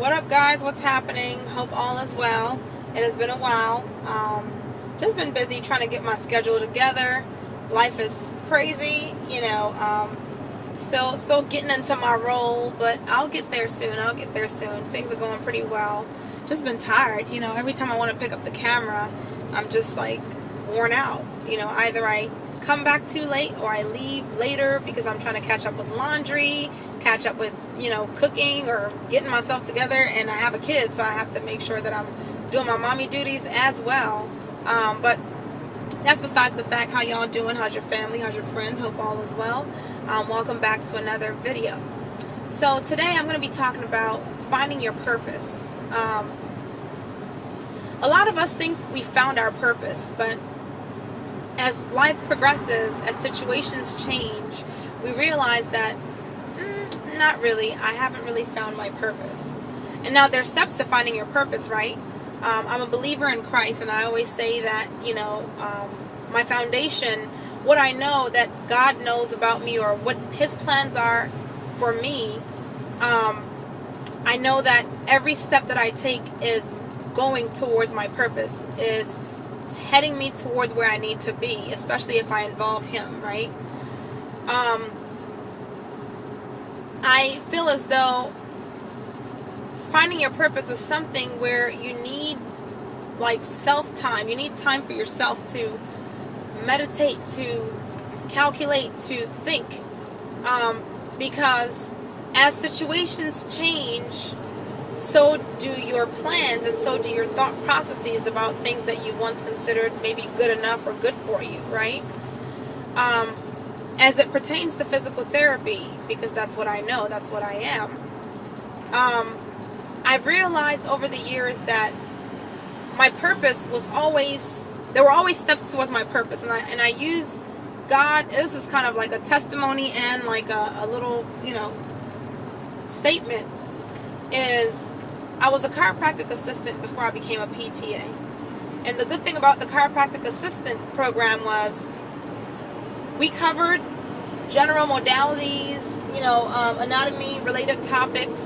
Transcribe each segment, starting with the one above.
What up, guys? What's happening? Hope all is well. It has been a while. Just been busy trying to get my schedule together. Life is crazy, Still getting into my role, but I'll get there soon. Things are going pretty well. Just been tired. Every time I want to pick up the camera, I'm just like worn out. Either I come back too late or I leave later because I'm trying to catch up with laundry, catch up with, cooking or getting myself together. And I have a kid, so I have to make sure that I'm doing my mommy duties as well. But that's besides the fact. How y'all doing? How's your family? How's your friends? Hope all is well. Welcome back to another video. So today I'm going to be talking about finding your purpose. A lot of us think we found our purpose, but as life progresses, as situations change, we realize that not really. I haven't really found my purpose. And now there's steps to finding your purpose, right? I'm a believer in Christ, and I always say that, my foundation, what I know that God knows about me or what His plans are for me, I know that every step that I take is going towards my purpose, is heading me towards where I need to be, especially if I involve Him, right? I feel as though finding your purpose is something where you need self-time. You need time for yourself to meditate, to calculate, to think. Because as situations change, so do your plans and so do your thought processes about things that you once considered maybe good enough or good for you, right? As it pertains to physical therapy, because that's what I know, that's what I am. I've realized over the years that my purpose was there were always steps towards my purpose, and I use God. This is kind of like a testimony and like a little, statement. Is I was a chiropractic assistant before I became a PTA, and the good thing about the chiropractic assistant program was we covered general modalities, anatomy related topics,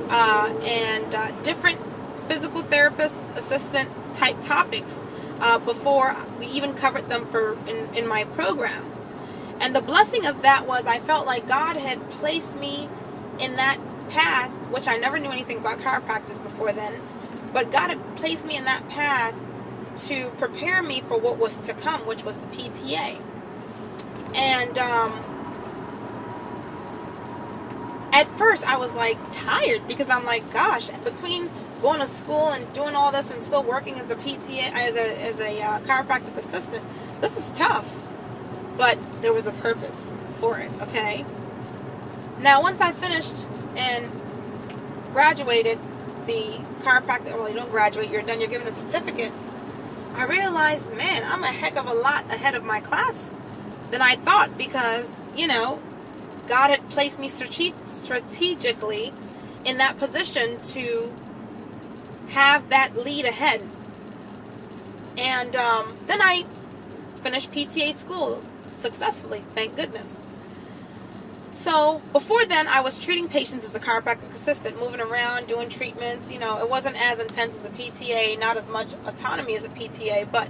and different physical therapist assistant type topics before we even covered them in my program. And the blessing of that was I felt like God had placed me in that path, which I never knew anything about chiropractic before then, but God had placed me in that path to prepare me for what was to come, which was the PTA. And at first I was tired, because I'm gosh, between going to school and doing all this and still working as a PTA, as a chiropractic assistant, this is tough. But there was a purpose for it, okay? Now, once I finished and graduated the chiropractic, well, you don't graduate, you're done, you're given a certificate, I realized, man, I'm a heck of a lot ahead of my class than I thought, because, God had placed me strategically in that position to have that lead ahead. And then I finished PTA school successfully, thank goodness. So before then, I was treating patients as a chiropractic assistant, moving around, doing treatments. It wasn't as intense as a PTA, not as much autonomy as a PTA, but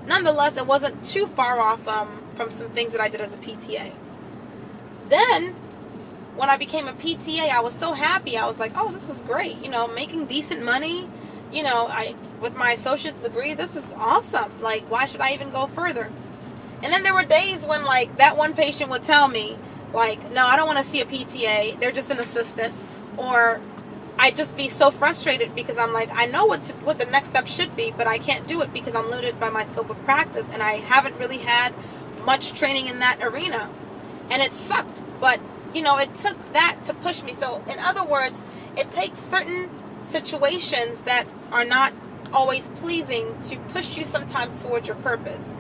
nonetheless, it wasn't too far off from some things that I did as a PTA. Then, when I became a PTA, I was so happy. I was like, oh, this is great. Making decent money. With my associate's degree, this is awesome. Why should I even go further? And then there were days when, that one patient would tell me, no, I don't want to see a PTA. They're just an assistant. Or I'd just be so frustrated because I'm I know what the next step should be, but I can't do it because I'm limited by my scope of practice, and I haven't really had much training in that arena. And it sucked, but, it took that to push me. So, in other words, it takes certain situations that are not always pleasing to push you sometimes towards your purpose.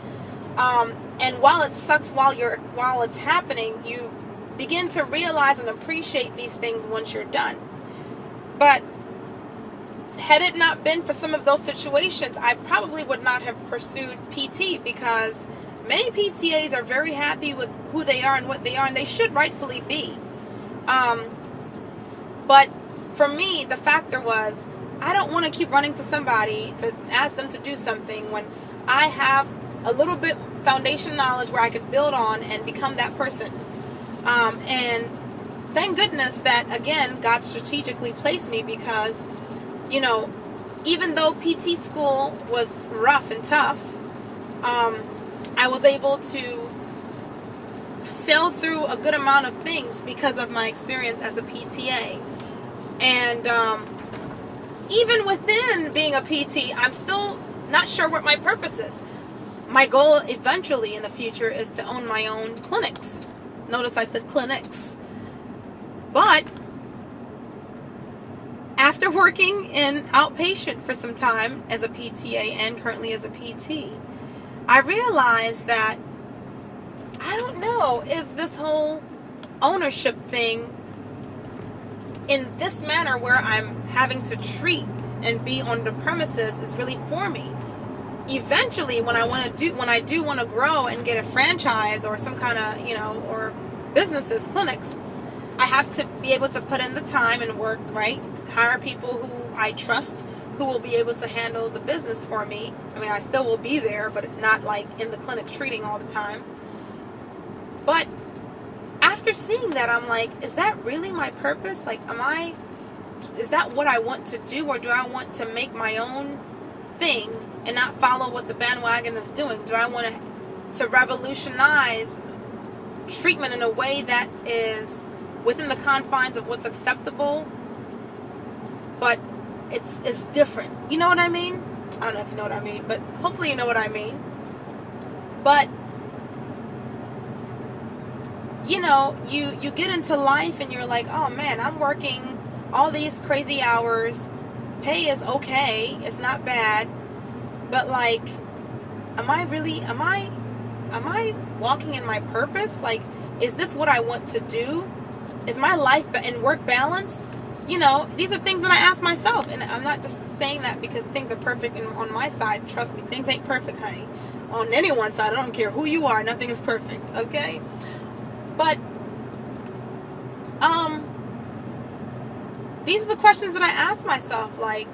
And while it sucks while it's happening, you begin to realize and appreciate these things once you're done. But had it not been for some of those situations, I probably would not have pursued PT, because many PTAs are very happy with who they are and what they are, and they should rightfully be. But for me, the factor was, I don't want to keep running to somebody to ask them to do something when I have a little bit foundation knowledge where I could build on and become that person. And thank goodness that, again, God strategically placed me, because, you know, even though PT school was rough and tough, I was able to sail through a good amount of things because of my experience as a PTA. And even within being a PT, I'm still not sure what my purpose is. My goal eventually in the future is to own my own clinics. Notice I said clinics. But after working in outpatient for some time as a PTA and currently as a PT, I realized that I don't know if this whole ownership thing in this manner where I'm having to treat and be on the premises is really for me. Eventually, when I do want to grow and get a franchise or some kind of, or businesses, clinics, I have to be able to put in the time and work, right? Hire people who I trust, who will be able to handle the business for me. I mean, I still will be there, but not like in the clinic treating all the time. But after seeing that, I'm like, is that really my purpose? Like, is that what I want to do? Or do I want to make my own thing and not follow what the bandwagon is doing? Do I want to revolutionize treatment in a way that is within the confines of what's acceptable, but it's different? You know what I mean? I don't know if you know what I mean, but hopefully you know what I mean. But you get into life and you're like, oh man, I'm working all these crazy hours. Pay is okay. It's not bad. But like, am I walking in my purpose? Like, is this what I want to do? Is my life and work balanced? These are things that I ask myself. And I'm not just saying that because things are perfect on my side. Trust me, things ain't perfect, honey. On anyone's side, I don't care who you are. Nothing is perfect, okay? But these are the questions that I ask myself. Like,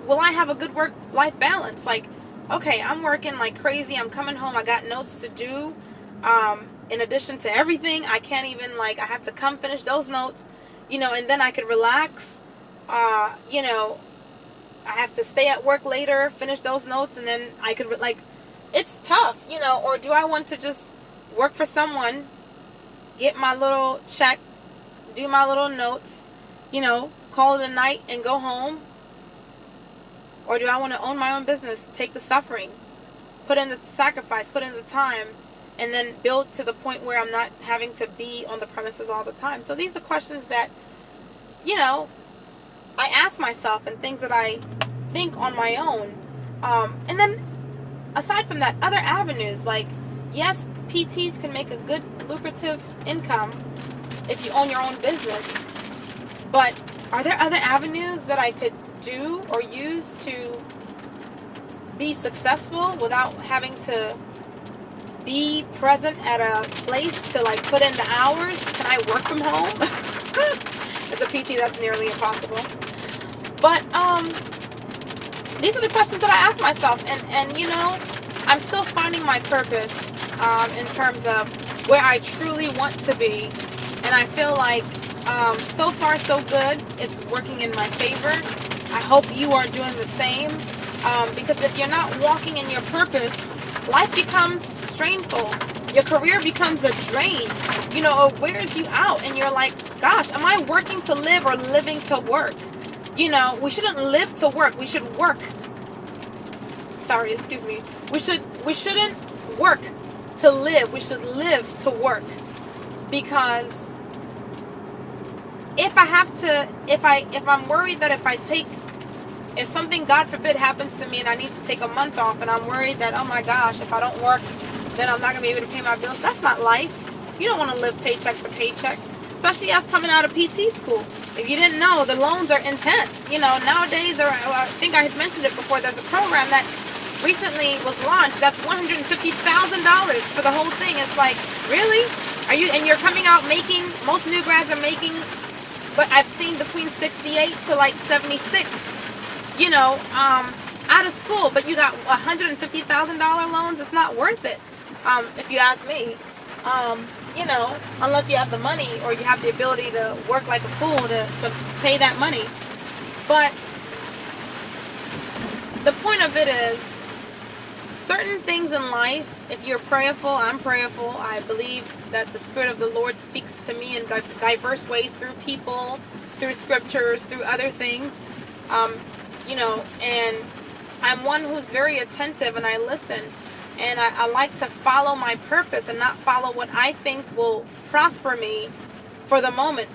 will I have a good work-life balance? Like, okay, I'm working like crazy. I'm coming home. I got notes to do. In addition to everything, I can't even, I have to come finish those notes, and then I could relax. I have to stay at work later, finish those notes, and then I could, it's tough, or do I want to just work for someone, get my little check, do my little notes, call it a night and go home? Or do I want to own my own business, take the suffering, put in the sacrifice, put in the time, and then build to the point where I'm not having to be on the premises all the time? So these are questions that, I ask myself, and things that I think on my own. And then aside from that, other avenues, like, yes, PTs can make a good lucrative income if you own your own business, but are there other avenues that I could do or use to be successful without having to be present at a place to put in the hours? Can I work from home? As a PT, that's nearly impossible. But these are the questions that I ask myself, and I'm still finding my purpose in terms of where I truly want to be, and I feel like so far so good. It's working in my favor. I hope you are doing the same, because if you're not walking in your purpose, life becomes strainful. Your career becomes a drain. It wears you out, and you're like, gosh, am I working to live or living to work? We shouldn't live to work. We should work. Sorry, excuse me. We shouldn't work to live. We should live to work. Because if I'm worried that if something, God forbid, happens to me and I need to take a month off, and I'm worried that, oh my gosh, if I don't work, then I'm not going to be able to pay my bills. That's not life. You don't want to live paycheck to paycheck, especially us coming out of PT school. If you didn't know, the loans are intense. Nowadays, I think I had mentioned it before, there's a program that recently was launched that's $150,000 for the whole thing. It's like, really? And you're coming out making, most new grads are making, but I've seen between 68 to like 76, you know, out of school, but you got $150,000 loans. It's not worth it, if you ask me. You know, unless you have the money or you have the ability to work like a fool to pay that money. But the point of it is, certain things in life, if you're prayerful, I'm prayerful. I believe that the Spirit of the Lord speaks to me in diverse ways, through people, through scriptures, through other things. You know, and I'm one who's very attentive, and I listen. And I like to follow my purpose and not follow what I think will prosper me for the moment.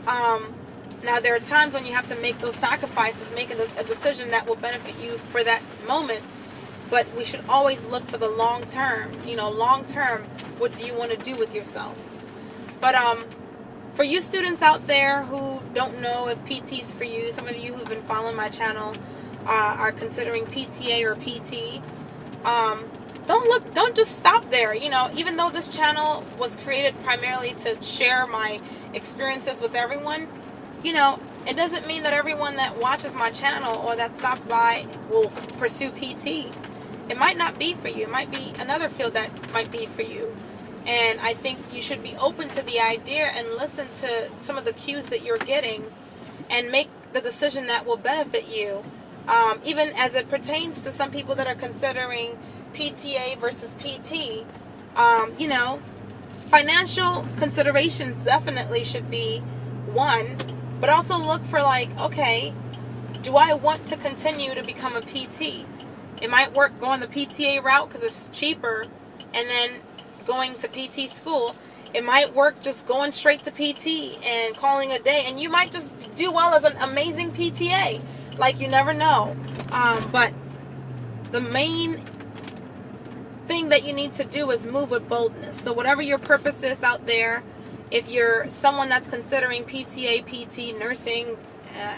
Now, there are times when you have to make those sacrifices, making a decision that will benefit you for that moment. But we should always look for the long term. You know, long term, what do you want to do with yourself? But for you students out there who don't know if PT's for you, some of you who've been following my channel are considering PTA or PT. Don't just stop there. You know, even though this channel was created primarily to share my experiences with everyone, you know, it doesn't mean that everyone that watches my channel or that stops by will pursue PT. It might not be for you. It might be another field that might be for you. And I think you should be open to the idea and listen to some of the cues that you're getting and make the decision that will benefit you. Even as it pertains to some people that are considering PTA versus PT, you know, financial considerations definitely should be one, but also look for like, okay, do I want to continue to become a PT? It might work going the PTA route because it's cheaper, and then going to PT school. It might work just going straight to PT and calling a day, and you might just do well as an amazing PTA. Like, you never know. But the main thing that you need to do is move with boldness. So whatever your purpose is out there, if you're someone that's considering PTA, PT, nursing,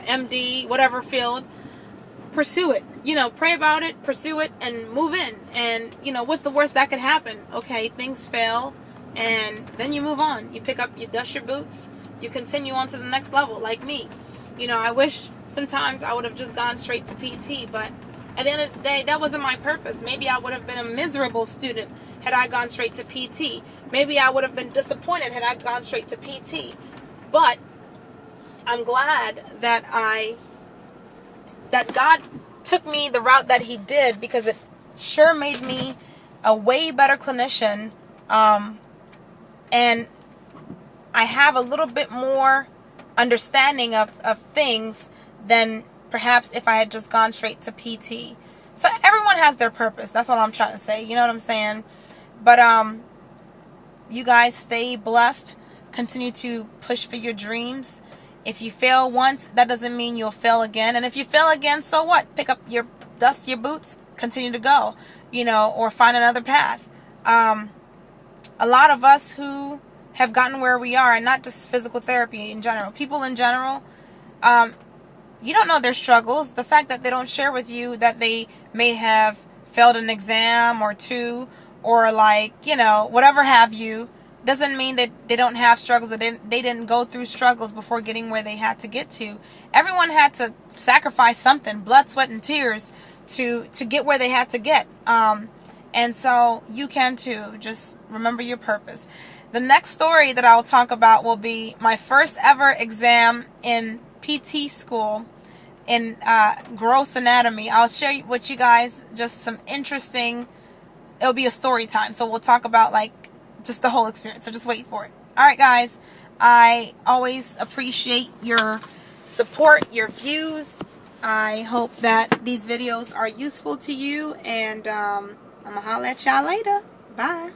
MD, whatever field, pursue it. You know, pray about it, pursue it, and move in. And, you know, what's the worst that could happen? Okay, things fail, and then you move on. You pick up, you dust your boots, you continue on to the next level, like me. You know, I wish sometimes I would have just gone straight to PT, but at the end of the day, that wasn't my purpose. Maybe I would have been a miserable student had I gone straight to PT. Maybe I would have been disappointed had I gone straight to PT. But I'm glad that God took me the route that He did, because it sure made me a way better clinician. And I have a little bit more understanding of things than perhaps if I had just gone straight to PT. So everyone has their purpose. That's all I'm trying to say. You know what I'm saying? But you guys stay blessed. Continue to push for your dreams. If you fail once, that doesn't mean you'll fail again. And if you fail again, so what? Pick up dust your boots, continue to go, you know, or find another path. A lot of us who have gotten where we are, and not just physical therapy in general, people in general, you don't know their struggles. The fact that they don't share with you that they may have failed an exam or two, or like, you know, whatever have you, doesn't mean that they don't have struggles, or they didn't go through struggles before getting where they had to get to. Everyone had to sacrifice something, blood, sweat, and tears to get where they had to get. And so you can too. Just remember your purpose. The next story that I'll talk about will be my first ever exam in PT school in gross anatomy. I'll share with you guys just some interesting, it'll be a story time. So we'll talk about like just the whole experience. So just wait for it. All right, guys. I always appreciate your support, your views. I hope that these videos are useful to you, and I'm gonna holler at y'all later. Bye.